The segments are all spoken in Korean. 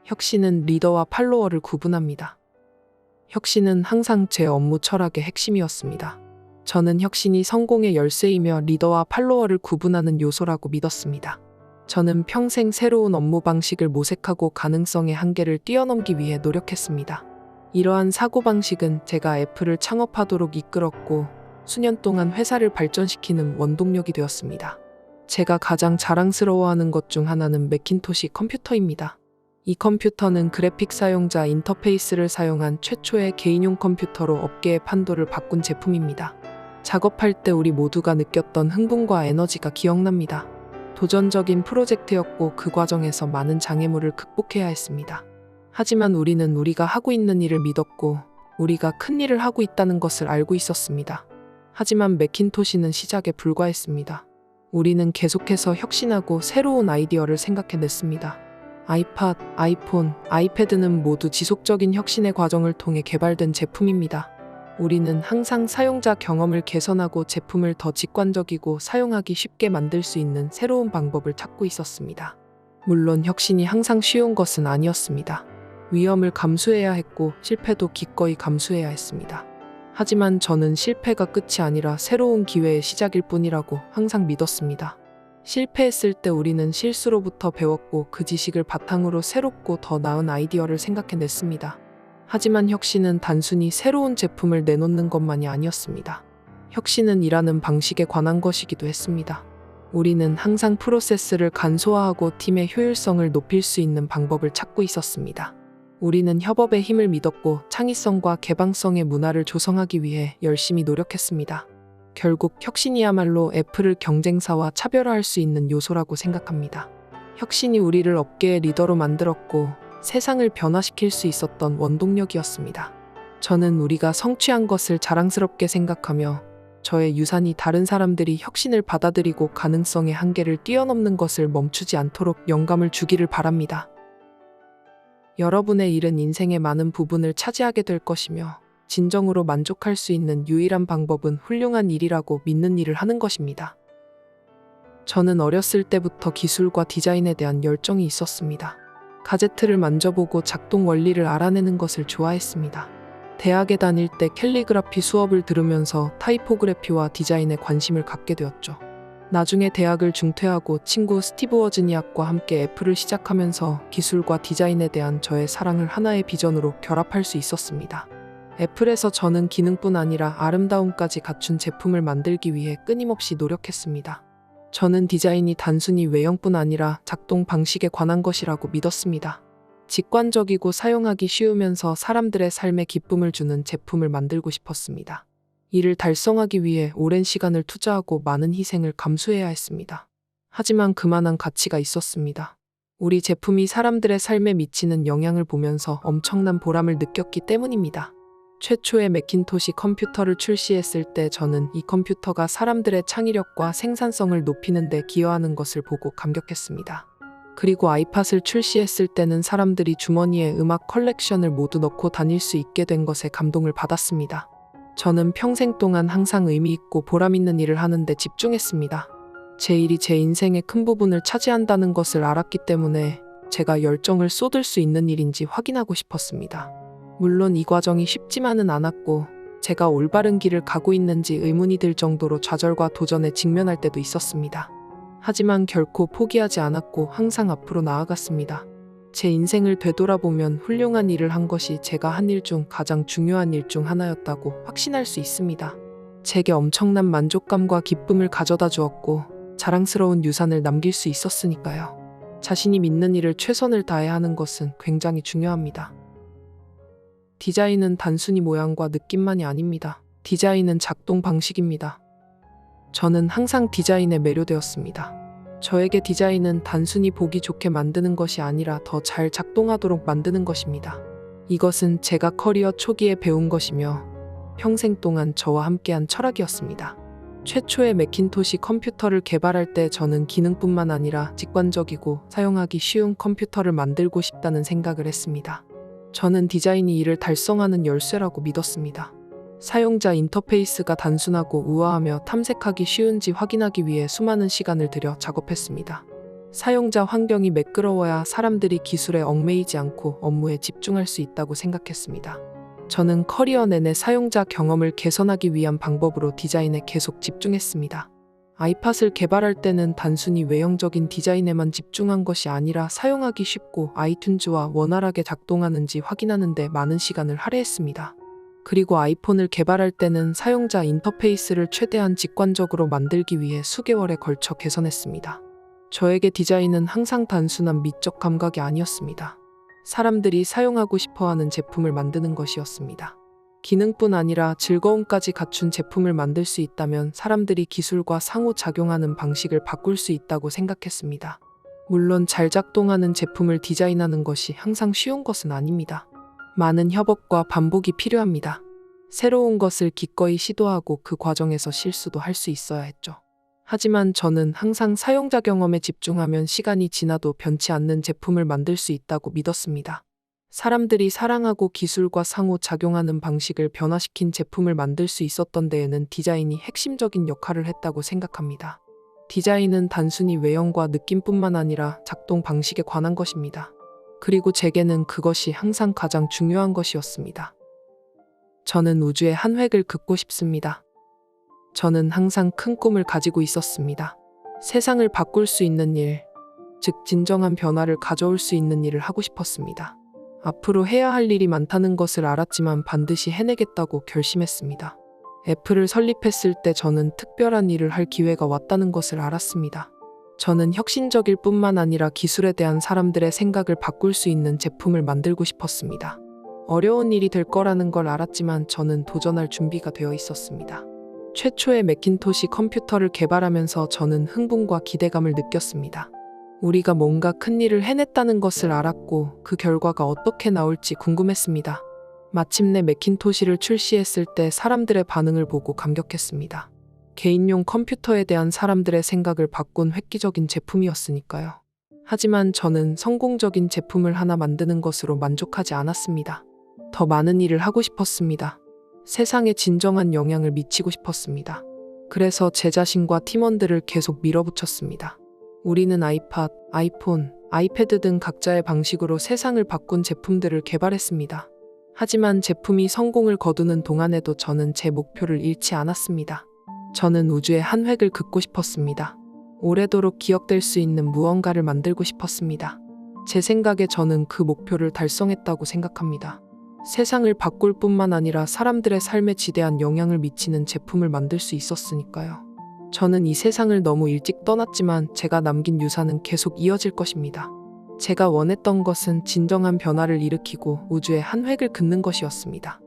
혁신은 리더와 팔로워를 구분합니다. 혁신은 항상 제 업무 철학의 핵심이었습니다. 저는 혁신이 성공의 열쇠이며 리더와 팔로워를 구분하는 요소라고 믿었습니다. 저는 평생 새로운 업무 방식을 모색하고 가능성의 한계를 뛰어넘기 위해 노력했습니다. 이러한 사고방식은 제가 애플을 창업하도록 이끌었고 수년 동안 회사를 발전시키는 원동력이 되었습니다. 제가 가장 자랑스러워하는 것 중 하나는 매킨토시 컴퓨터입니다. 이 컴퓨터는 그래픽 사용자 인터페이스를 사용한 최초의 개인용 컴퓨터로 업계의 판도를 바꾼 제품입니다. 작업할 때 우리 모두가 느꼈던 흥분과 에너지가 기억납니다. 도전적인 프로젝트였고 그 과정에서 많은 장애물을 극복해야 했습니다. 하지만 우리는 우리가 하고 있는 일을 믿었고 우리가 큰 일을 하고 있다는 것을 알고 있었습니다. 하지만 매킨토시는 시작에 불과했습니다. 우리는 계속해서 혁신하고 새로운 아이디어를 생각해냈습니다. 아이팟, 아이폰, 아이패드는 모두 지속적인 혁신의 과정을 통해 개발된 제품입니다. 우리는 항상 사용자 경험을 개선하고 제품을 더 직관적이고 사용하기 쉽게 만들 수 있는 새로운 방법을 찾고 있었습니다. 물론 혁신이 항상 쉬운 것은 아니었습니다. 위험을 감수해야 했고 실패도 기꺼이 감수해야 했습니다. 하지만 저는 실패가 끝이 아니라 새로운 기회의 시작일 뿐이라고 항상 믿었습니다. 실패했을 때 우리는 실수로부터 배웠고 그 지식을 바탕으로 새롭고 더 나은 아이디어를 생각해냈습니다. 하지만 혁신은 단순히 새로운 제품을 내놓는 것만이 아니었습니다. 혁신은 일하는 방식에 관한 것이기도 했습니다. 우리는 항상 프로세스를 간소화하고 팀의 효율성을 높일 수 있는 방법을 찾고 있었습니다. 우리는 협업의 힘을 믿었고 창의성과 개방성의 문화를 조성하기 위해 열심히 노력했습니다. 결국 혁신이야말로 애플을 경쟁사와 차별화할 수 있는 요소라고 생각합니다. 혁신이 우리를 업계의 리더로 만들었고 세상을 변화시킬 수 있었던 원동력이었습니다. 저는 우리가 성취한 것을 자랑스럽게 생각하며 저의 유산이 다른 사람들이 혁신을 받아들이고 가능성의 한계를 뛰어넘는 것을 멈추지 않도록 영감을 주기를 바랍니다. 여러분의 일은 인생의 많은 부분을 차지하게 될 것이며 진정으로 만족할 수 있는 유일한 방법은 훌륭한 일이라고 믿는 일을 하는 것입니다. 저는 어렸을 때부터 기술과 디자인에 대한 열정이 있었습니다. 가제트를 만져보고 작동 원리를 알아내는 것을 좋아했습니다. 대학에 다닐 때 캘리그라피 수업을 들으면서 타이포그래피와 디자인에 관심을 갖게 되었죠. 나중에 대학을 중퇴하고 친구 스티브 워즈니악과 함께 애플을 시작하면서 기술과 디자인에 대한 저의 사랑을 하나의 비전으로 결합할 수 있었습니다. 애플에서 저는 기능뿐 아니라 아름다움까지 갖춘 제품을 만들기 위해 끊임없이 노력했습니다. 저는 디자인이 단순히 외형뿐 아니라 작동 방식에 관한 것이라고 믿었습니다. 직관적이고 사용하기 쉬우면서 사람들의 삶에 기쁨을 주는 제품을 만들고 싶었습니다. 이를 달성하기 위해 오랜 시간을 투자하고 많은 희생을 감수해야 했습니다. 하지만 그만한 가치가 있었습니다. 우리 제품이 사람들의 삶에 미치는 영향을 보면서 엄청난 보람을 느꼈기 때문입니다. 최초의 매킨토시 컴퓨터를 출시했을 때 저는 이 컴퓨터가 사람들의 창의력과 생산성을 높이는 데 기여하는 것을 보고 감격했습니다. 그리고 아이팟을 출시했을 때는 사람들이 주머니에 음악 컬렉션을 모두 넣고 다닐 수 있게 된 것에 감동을 받았습니다. 저는 평생 동안 항상 의미 있고 보람 있는 일을 하는데 집중했습니다. 제 일이 제 인생의 큰 부분을 차지한다는 것을 알았기 때문에 제가 열정을 쏟을 수 있는 일인지 확인하고 싶었습니다. 물론 이 과정이 쉽지만은 않았고 제가 올바른 길을 가고 있는지 의문이 들 정도로 좌절과 도전에 직면할 때도 있었습니다. 하지만 결코 포기하지 않았고 항상 앞으로 나아갔습니다. 제 인생을 되돌아보면 훌륭한 일을 한 것이 제가 한 일 중 가장 중요한 일 중 하나였다고 확신할 수 있습니다. 제게 엄청난 만족감과 기쁨을 가져다 주었고 자랑스러운 유산을 남길 수 있었으니까요. 자신이 믿는 일을 최선을 다해야 하는 것은 굉장히 중요합니다. 디자인은 단순히 모양과 느낌만이 아닙니다. 디자인은 작동 방식입니다. 저는 항상 디자인에 매료되었습니다. 저에게 디자인은 단순히 보기 좋게 만드는 것이 아니라 더 잘 작동하도록 만드는 것입니다. 이것은 제가 커리어 초기에 배운 것이며 평생 동안 저와 함께한 철학이었습니다. 최초의 매킨토시 컴퓨터를 개발할 때 저는 기능뿐만 아니라 직관적이고 사용하기 쉬운 컴퓨터를 만들고 싶다는 생각을 했습니다. 저는 디자인이 이를 달성하는 열쇠라고 믿었습니다. 사용자 인터페이스가 단순하고 우아하며 탐색하기 쉬운지 확인하기 위해 수많은 시간을 들여 작업했습니다. 사용자 환경이 매끄러워야 사람들이 기술에 얽매이지 않고 업무에 집중할 수 있다고 생각했습니다. 저는 커리어 내내 사용자 경험을 개선하기 위한 방법으로 디자인에 계속 집중했습니다. 아이팟을 개발할 때는 단순히 외형적인 디자인에만 집중한 것이 아니라 사용하기 쉽고 아이튠즈와 원활하게 작동하는지 확인하는 데 많은 시간을 할애했습니다. 그리고 아이폰을 개발할 때는 사용자 인터페이스를 최대한 직관적으로 만들기 위해 수개월에 걸쳐 개선했습니다. 저에게 디자인은 항상 단순한 미적 감각이 아니었습니다. 사람들이 사용하고 싶어하는 제품을 만드는 것이었습니다. 기능뿐 아니라 즐거움까지 갖춘 제품을 만들 수 있다면 사람들이 기술과 상호작용하는 방식을 바꿀 수 있다고 생각했습니다. 물론 잘 작동하는 제품을 디자인하는 것이 항상 쉬운 것은 아닙니다. 많은 협업과 반복이 필요합니다. 새로운 것을 기꺼이 시도하고 그 과정에서 실수도 할 수 있어야 했죠. 하지만 저는 항상 사용자 경험에 집중하면 시간이 지나도 변치 않는 제품을 만들 수 있다고 믿었습니다. 사람들이 사랑하고 기술과 상호작용하는 방식을 변화시킨 제품을 만들 수 있었던 데에는 디자인이 핵심적인 역할을 했다고 생각합니다. 디자인은 단순히 외형과 느낌뿐만 아니라 작동 방식에 관한 것입니다. 그리고 제게는 그것이 항상 가장 중요한 것이었습니다. 저는 우주의 한 획을 긋고 싶습니다. 저는 항상 큰 꿈을 가지고 있었습니다. 세상을 바꿀 수 있는 일, 즉 진정한 변화를 가져올 수 있는 일을 하고 싶었습니다. 앞으로 해야 할 일이 많다는 것을 알았지만 반드시 해내겠다고 결심했습니다. 애플을 설립했을 때 저는 특별한 일을 할 기회가 왔다는 것을 알았습니다. 저는 혁신적일 뿐만 아니라 기술에 대한 사람들의 생각을 바꿀 수 있는 제품을 만들고 싶었습니다. 어려운 일이 될 거라는 걸 알았지만 저는 도전할 준비가 되어 있었습니다. 최초의 매킨토시 컴퓨터를 개발하면서 저는 흥분과 기대감을 느꼈습니다. 우리가 뭔가 큰 일을 해냈다는 것을 알았고 그 결과가 어떻게 나올지 궁금했습니다. 마침내 매킨토시를 출시했을 때 사람들의 반응을 보고 감격했습니다. 개인용 컴퓨터에 대한 사람들의 생각을 바꾼 획기적인 제품이었으니까요. 하지만 저는 성공적인 제품을 하나 만드는 것으로 만족하지 않았습니다. 더 많은 일을 하고 싶었습니다. 세상에 진정한 영향을 미치고 싶었습니다. 그래서 제 자신과 팀원들을 계속 밀어붙였습니다. 우리는 아이팟, 아이폰, 아이패드 등 각자의 방식으로 세상을 바꾼 제품들을 개발했습니다. 하지만 제품이 성공을 거두는 동안에도 저는 제 목표를 잃지 않았습니다. 저는 우주의 한 획을 긋고 싶었습니다. 오래도록 기억될 수 있는 무언가를 만들고 싶었습니다. 제 생각에 저는 그 목표를 달성했다고 생각합니다. 세상을 바꿀 뿐만 아니라 사람들의 삶에 지대한 영향을 미치는 제품을 만들 수 있었으니까요. 저는 이 세상을 너무 일찍 떠났지만 제가 남긴 유산은 계속 이어질 것입니다. 제가 원했던 것은 진정한 변화를 일으키고 우주의 한 획을 긋는 것이었습니다.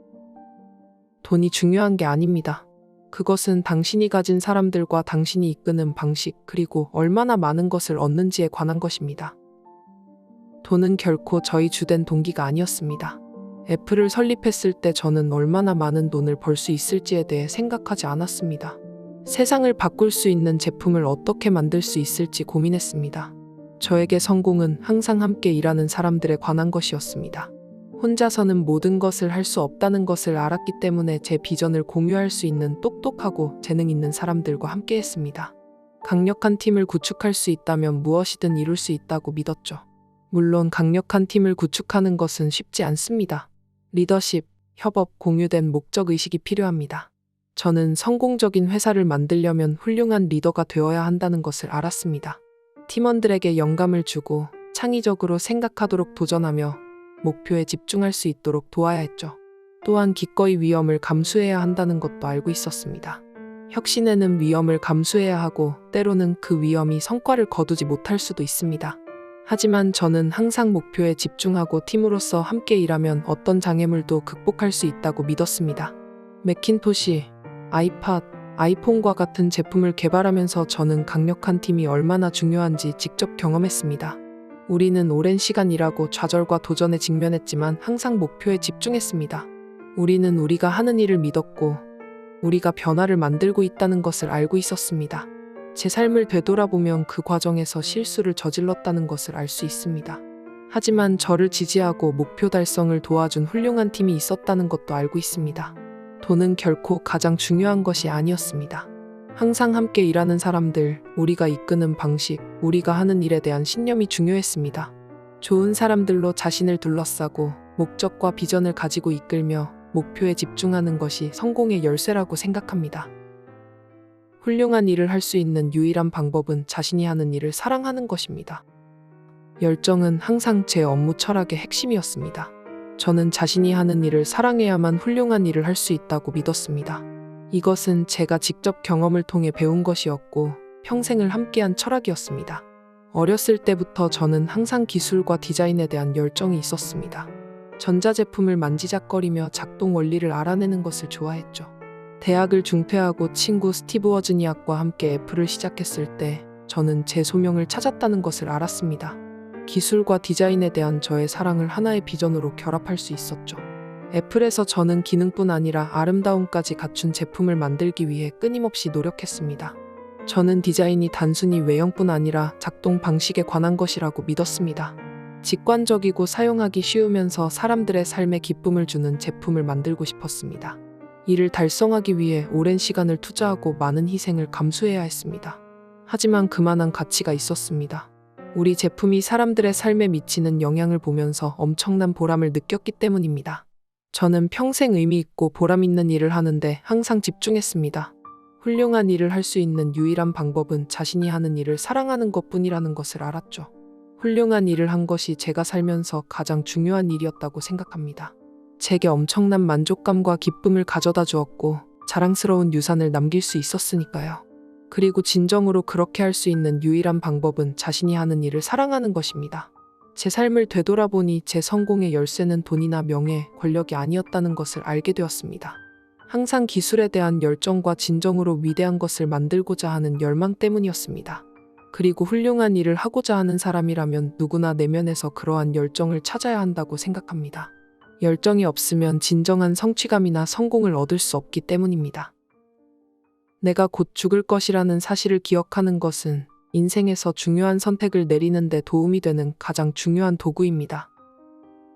돈이 중요한 게 아닙니다. 그것은 당신이 가진 사람들과 당신이 이끄는 방식 그리고 얼마나 많은 것을 얻는지에 관한 것입니다. 돈은 결코 저희 주된 동기가 아니었습니다. 애플을 설립했을 때 저는 얼마나 많은 돈을 벌 수 있을지에 대해 생각하지 않았습니다. 세상을 바꿀 수 있는 제품을 어떻게 만들 수 있을지 고민했습니다. 저에게 성공은 항상 함께 일하는 사람들에 관한 것이었습니다. 혼자서는 모든 것을 할 수 없다는 것을 알았기 때문에 제 비전을 공유할 수 있는 똑똑하고 재능 있는 사람들과 함께 했습니다. 강력한 팀을 구축할 수 있다면 무엇이든 이룰 수 있다고 믿었죠. 물론 강력한 팀을 구축하는 것은 쉽지 않습니다. 리더십, 협업, 공유된 목적의식이 필요합니다. 저는 성공적인 회사를 만들려면 훌륭한 리더가 되어야 한다는 것을 알았습니다. 팀원들에게 영감을 주고 창의적으로 생각하도록 도전하며 목표에 집중할 수 있도록 도와야 했죠. 또한 기꺼이 위험을 감수해야 한다는 것도 알고 있었습니다. 혁신에는 위험을 감수해야 하고 때로는 그 위험이 성과를 거두지 못할 수도 있습니다. 하지만 저는 항상 목표에 집중하고 팀으로서 함께 일하면 어떤 장애물도 극복할 수 있다고 믿었습니다. 매킨토시, 아이팟, 아이폰과 같은 제품을 개발하면서 저는 강력한 팀이 얼마나 중요한지 직접 경험했습니다. 우리는 오랜 시간 일하고 좌절과 도전에 직면했지만 항상 목표에 집중했습니다. 우리는 우리가 하는 일을 믿었고 우리가 변화를 만들고 있다는 것을 알고 있었습니다. 제 삶을 되돌아보면 그 과정에서 실수를 저질렀다는 것을 알 수 있습니다. 하지만 저를 지지하고 목표 달성을 도와준 훌륭한 팀이 있었다는 것도 알고 있습니다. 돈은 결코 가장 중요한 것이 아니었습니다. 항상 함께 일하는 사람들, 우리가 이끄는 방식, 우리가 하는 일에 대한 신념이 중요했습니다. 좋은 사람들로 자신을 둘러싸고 목적과 비전을 가지고 이끌며 목표에 집중하는 것이 성공의 열쇠라고 생각합니다. 훌륭한 일을 할 수 있는 유일한 방법은 자신이 하는 일을 사랑하는 것입니다. 열정은 항상 제 업무 철학의 핵심이었습니다. 저는 자신이 하는 일을 사랑해야만 훌륭한 일을 할 수 있다고 믿었습니다. 이것은 제가 직접 경험을 통해 배운 것이었고 평생을 함께한 철학이었습니다. 어렸을 때부터 저는 항상 기술과 디자인에 대한 열정이 있었습니다. 전자제품을 만지작거리며 작동 원리를 알아내는 것을 좋아했죠. 대학을 중퇴하고 친구 스티브 워즈니악과 함께 애플을 시작했을 때 저는 제 소명을 찾았다는 것을 알았습니다. 기술과 디자인에 대한 저의 사랑을 하나의 비전으로 결합할 수 있었죠. 애플에서 저는 기능뿐 아니라 아름다움까지 갖춘 제품을 만들기 위해 끊임없이 노력했습니다. 저는 디자인이 단순히 외형뿐 아니라 작동 방식에 관한 것이라고 믿었습니다. 직관적이고 사용하기 쉬우면서 사람들의 삶에 기쁨을 주는 제품을 만들고 싶었습니다. 이를 달성하기 위해 오랜 시간을 투자하고 많은 희생을 감수해야 했습니다. 하지만 그만한 가치가 있었습니다. 우리 제품이 사람들의 삶에 미치는 영향을 보면서 엄청난 보람을 느꼈기 때문입니다. 저는 평생 의미 있고 보람 있는 일을 하는데 항상 집중했습니다. 훌륭한 일을 할 수 있는 유일한 방법은 자신이 하는 일을 사랑하는 것뿐이라는 것을 알았죠. 훌륭한 일을 한 것이 제가 살면서 가장 중요한 일이었다고 생각합니다. 제게 엄청난 만족감과 기쁨을 가져다 주었고 자랑스러운 유산을 남길 수 있었으니까요. 그리고 진정으로 그렇게 할 수 있는 유일한 방법은 자신이 하는 일을 사랑하는 것입니다. 제 삶을 되돌아보니 제 성공의 열쇠는 돈이나 명예, 권력이 아니었다는 것을 알게 되었습니다. 항상 기술에 대한 열정과 진정으로 위대한 것을 만들고자 하는 열망 때문이었습니다. 그리고 훌륭한 일을 하고자 하는 사람이라면 누구나 내면에서 그러한 열정을 찾아야 한다고 생각합니다. 열정이 없으면 진정한 성취감이나 성공을 얻을 수 없기 때문입니다. 내가 곧 죽을 것이라는 사실을 기억하는 것은 인생에서 중요한 선택을 내리는 데 도움이 되는 가장 중요한 도구입니다.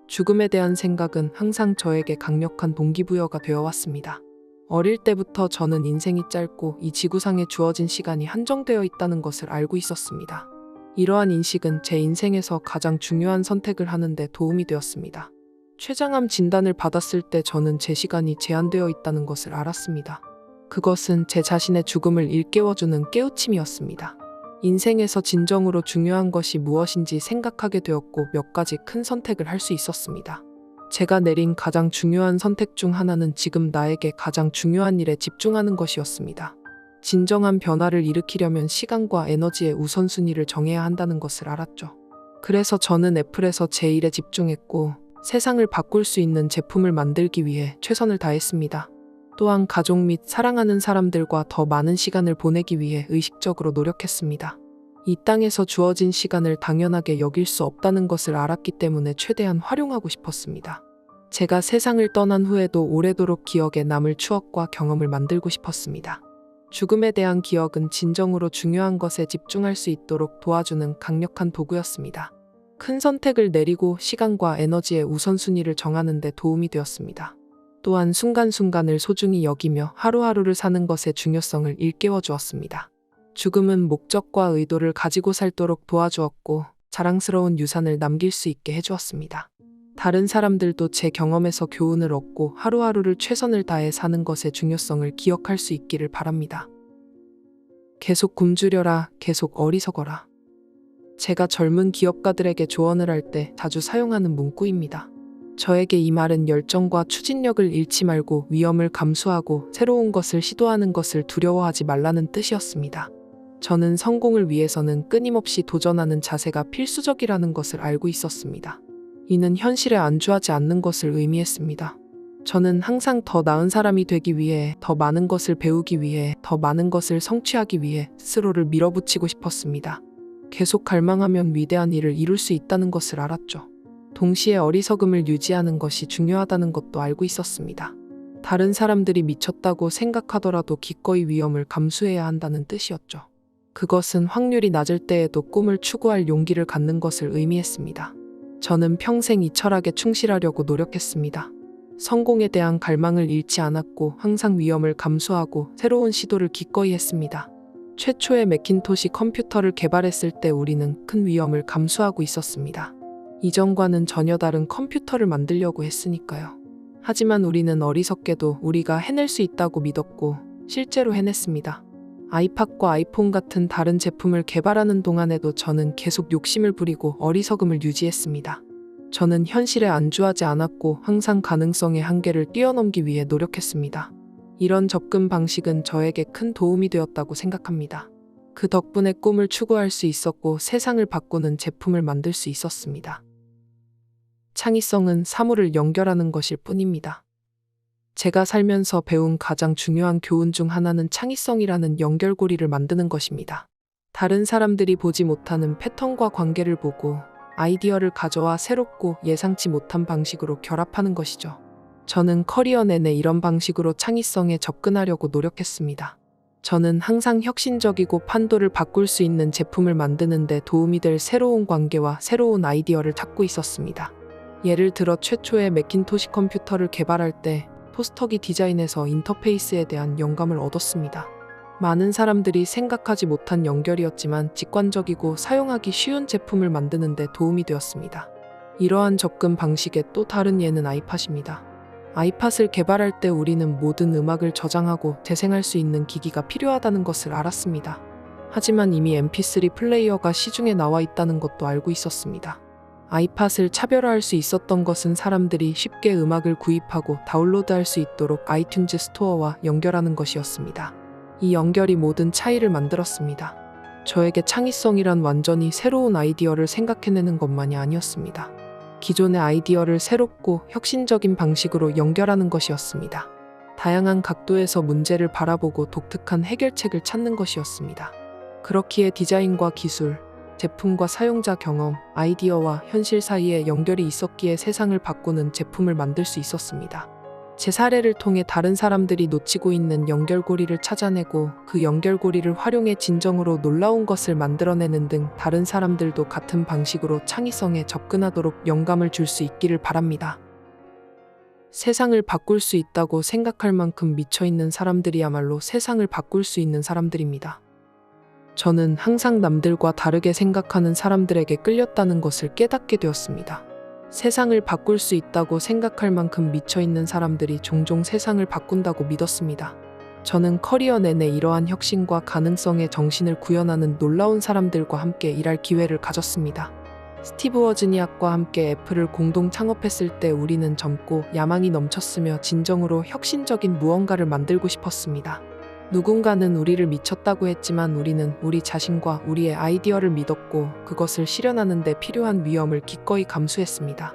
죽음에 대한 생각은 항상 저에게 강력한 동기부여가 되어 왔습니다. 어릴 때부터 저는 인생이 짧고 이 지구상에 주어진 시간이 한정되어 있다는 것을 알고 있었습니다. 이러한 인식은 제 인생에서 가장 중요한 선택을 하는 데 도움이 되었습니다. 췌장암 진단을 받았을 때 저는 제 시간이 제한되어 있다는 것을 알았습니다. 그것은 제 자신의 죽음을 일깨워주는 깨우침이었습니다. 인생에서 진정으로 중요한 것이 무엇인지 생각하게 되었고 몇 가지 큰 선택을 할 수 있었습니다. 제가 내린 가장 중요한 선택 중 하나는 지금 나에게 가장 중요한 일에 집중하는 것이었습니다. 진정한 변화를 일으키려면 시간과 에너지의 우선순위를 정해야 한다는 것을 알았죠. 그래서 저는 애플에서 제 일에 집중했고 세상을 바꿀 수 있는 제품을 만들기 위해 최선을 다했습니다. 또한 가족 및 사랑하는 사람들과 더 많은 시간을 보내기 위해 의식적으로 노력했습니다. 이 땅에서 주어진 시간을 당연하게 여길 수 없다는 것을 알았기 때문에 최대한 활용하고 싶었습니다. 제가 세상을 떠난 후에도 오래도록 기억에 남을 추억과 경험을 만들고 싶었습니다. 죽음에 대한 기억은 진정으로 중요한 것에 집중할 수 있도록 도와주는 강력한 도구였습니다. 큰 선택을 내리고 시간과 에너지의 우선순위를 정하는 데 도움이 되었습니다. 또한 순간순간을 소중히 여기며 하루하루를 사는 것의 중요성을 일깨워 주었습니다. 죽음은 목적과 의도를 가지고 살도록 도와주었고 자랑스러운 유산을 남길 수 있게 해주었습니다. 다른 사람들도 제 경험에서 교훈을 얻고 하루하루를 최선을 다해 사는 것의 중요성을 기억할 수 있기를 바랍니다. 계속 굶주려라, 계속 어리석어라. 제가 젊은 기업가들에게 조언을 할 때 자주 사용하는 문구입니다. 저에게 이 말은 열정과 추진력을 잃지 말고 위험을 감수하고 새로운 것을 시도하는 것을 두려워하지 말라는 뜻이었습니다. 저는 성공을 위해서는 끊임없이 도전하는 자세가 필수적이라는 것을 알고 있었습니다. 이는 현실에 안주하지 않는 것을 의미했습니다. 저는 항상 더 나은 사람이 되기 위해, 더 많은 것을 배우기 위해, 더 많은 것을 성취하기 위해 스스로를 밀어붙이고 싶었습니다. 계속 갈망하면 위대한 일을 이룰 수 있다는 것을 알았죠. 동시에 어리석음을 유지하는 것이 중요하다는 것도 알고 있었습니다. 다른 사람들이 미쳤다고 생각하더라도 기꺼이 위험을 감수해야 한다는 뜻이었죠. 그것은 확률이 낮을 때에도 꿈을 추구할 용기를 갖는 것을 의미했습니다. 저는 평생 이 철학에 충실하려고 노력했습니다. 성공에 대한 갈망을 잃지 않았고 항상 위험을 감수하고 새로운 시도를 기꺼이 했습니다. 최초의 매킨토시 컴퓨터를 개발했을 때 우리는 큰 위험을 감수하고 있었습니다. 이전과는 전혀 다른 컴퓨터를 만들려고 했으니까요. 하지만 우리는 어리석게도 우리가 해낼 수 있다고 믿었고 실제로 해냈습니다. 아이팟과 아이폰 같은 다른 제품을 개발하는 동안에도 저는 계속 욕심을 부리고 어리석음을 유지했습니다. 저는 현실에 안주하지 않았고 항상 가능성의 한계를 뛰어넘기 위해 노력했습니다. 이런 접근 방식은 저에게 큰 도움이 되었다고 생각합니다. 그 덕분에 꿈을 추구할 수 있었고 세상을 바꾸는 제품을 만들 수 있었습니다. 창의성은 사물을 연결하는 것일 뿐입니다. 제가 살면서 배운 가장 중요한 교훈 중 하나는 창의성이라는 연결고리를 만드는 것입니다. 다른 사람들이 보지 못하는 패턴과 관계를 보고 아이디어를 가져와 새롭고 예상치 못한 방식으로 결합하는 것이죠. 저는 커리어 내내 이런 방식으로 창의성에 접근하려고 노력했습니다. 저는 항상 혁신적이고 판도를 바꿀 수 있는 제품을 만드는 데 도움이 될 새로운 관계와 새로운 아이디어를 찾고 있었습니다. 예를 들어 최초의 매킨토시 컴퓨터를 개발할 때 토스터기 디자인에서 인터페이스에 대한 영감을 얻었습니다. 많은 사람들이 생각하지 못한 연결이었지만 직관적이고 사용하기 쉬운 제품을 만드는 데 도움이 되었습니다. 이러한 접근 방식의 또 다른 예는 아이팟입니다. 아이팟을 개발할 때 우리는 모든 음악을 저장하고 재생할 수 있는 기기가 필요하다는 것을 알았습니다. 하지만 이미 mp3 플레이어가 시중에 나와 있다는 것도 알고 있었습니다. 아이팟을 차별화할 수 있었던 것은 사람들이 쉽게 음악을 구입하고 다운로드할 수 있도록 아이튠즈 스토어와 연결하는 것이었습니다. 이 연결이 모든 차이를 만들었습니다. 저에게 창의성이란 완전히 새로운 아이디어를 생각해내는 것만이 아니었습니다. 기존의 아이디어를 새롭고 혁신적인 방식으로 연결하는 것이었습니다. 다양한 각도에서 문제를 바라보고 독특한 해결책을 찾는 것이었습니다. 그렇기에 디자인과 기술, 제품과 사용자 경험, 아이디어와 현실 사이에 연결이 있었기에 세상을 바꾸는 제품을 만들 수 있었습니다. 제 사례를 통해 다른 사람들이 놓치고 있는 연결고리를 찾아내고 그 연결고리를 활용해 진정으로 놀라운 것을 만들어내는 등 다른 사람들도 같은 방식으로 창의성에 접근하도록 영감을 줄 수 있기를 바랍니다. 세상을 바꿀 수 있다고 생각할 만큼 미쳐있는 사람들이야말로 세상을 바꿀 수 있는 사람들입니다. 저는 항상 남들과 다르게 생각하는 사람들에게 끌렸다는 것을 깨닫게 되었습니다. 세상을 바꿀 수 있다고 생각할 만큼 미쳐있는 사람들이 종종 세상을 바꾼다고 믿었습니다. 저는 커리어 내내 이러한 혁신과 가능성의 정신을 구현하는 놀라운 사람들과 함께 일할 기회를 가졌습니다. 스티브 워즈니악과 함께 애플을 공동 창업했을 때 우리는 젊고 야망이 넘쳤으며 진정으로 혁신적인 무언가를 만들고 싶었습니다. 누군가는 우리를 미쳤다고 했지만 우리는 우리 자신과 우리의 아이디어를 믿었고 그것을 실현하는 데 필요한 위험을 기꺼이 감수했습니다.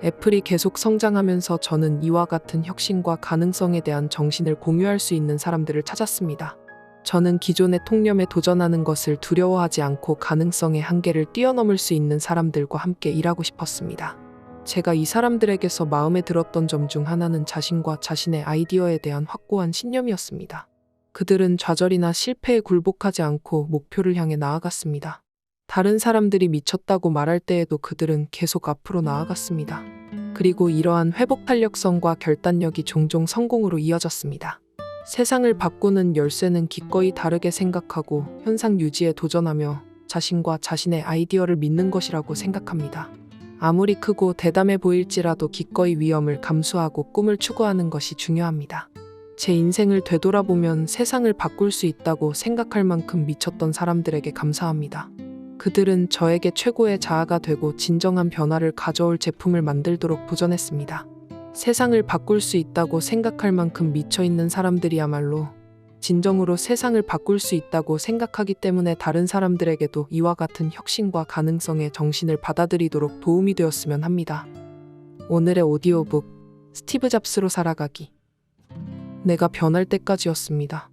애플이 계속 성장하면서 저는 이와 같은 혁신과 가능성에 대한 정신을 공유할 수 있는 사람들을 찾았습니다. 저는 기존의 통념에 도전하는 것을 두려워하지 않고 가능성의 한계를 뛰어넘을 수 있는 사람들과 함께 일하고 싶었습니다. 제가 이 사람들에게서 마음에 들었던 점 중 하나는 자신과 자신의 아이디어에 대한 확고한 신념이었습니다. 그들은 좌절이나 실패에 굴복하지 않고 목표를 향해 나아갔습니다. 다른 사람들이 미쳤다고 말할 때에도 그들은 계속 앞으로 나아갔습니다. 그리고 이러한 회복 탄력성과 결단력이 종종 성공으로 이어졌습니다. 세상을 바꾸는 열쇠는 기꺼이 다르게 생각하고 현상 유지에 도전하며 자신과 자신의 아이디어를 믿는 것이라고 생각합니다. 아무리 크고 대담해 보일지라도 기꺼이 위험을 감수하고 꿈을 추구하는 것이 중요합니다. 제 인생을 되돌아보면 세상을 바꿀 수 있다고 생각할 만큼 미쳤던 사람들에게 감사합니다. 그들은 저에게 최고의 자아가 되고 진정한 변화를 가져올 제품을 만들도록 도전했습니다. 세상을 바꿀 수 있다고 생각할 만큼 미쳐있는 사람들이야말로 진정으로 세상을 바꿀 수 있다고 생각하기 때문에 다른 사람들에게도 이와 같은 혁신과 가능성의 정신을 받아들이도록 도움이 되었으면 합니다. 오늘의 오디오북 스티브 잡스로 살아가기. 내가 변할 때까지였습니다.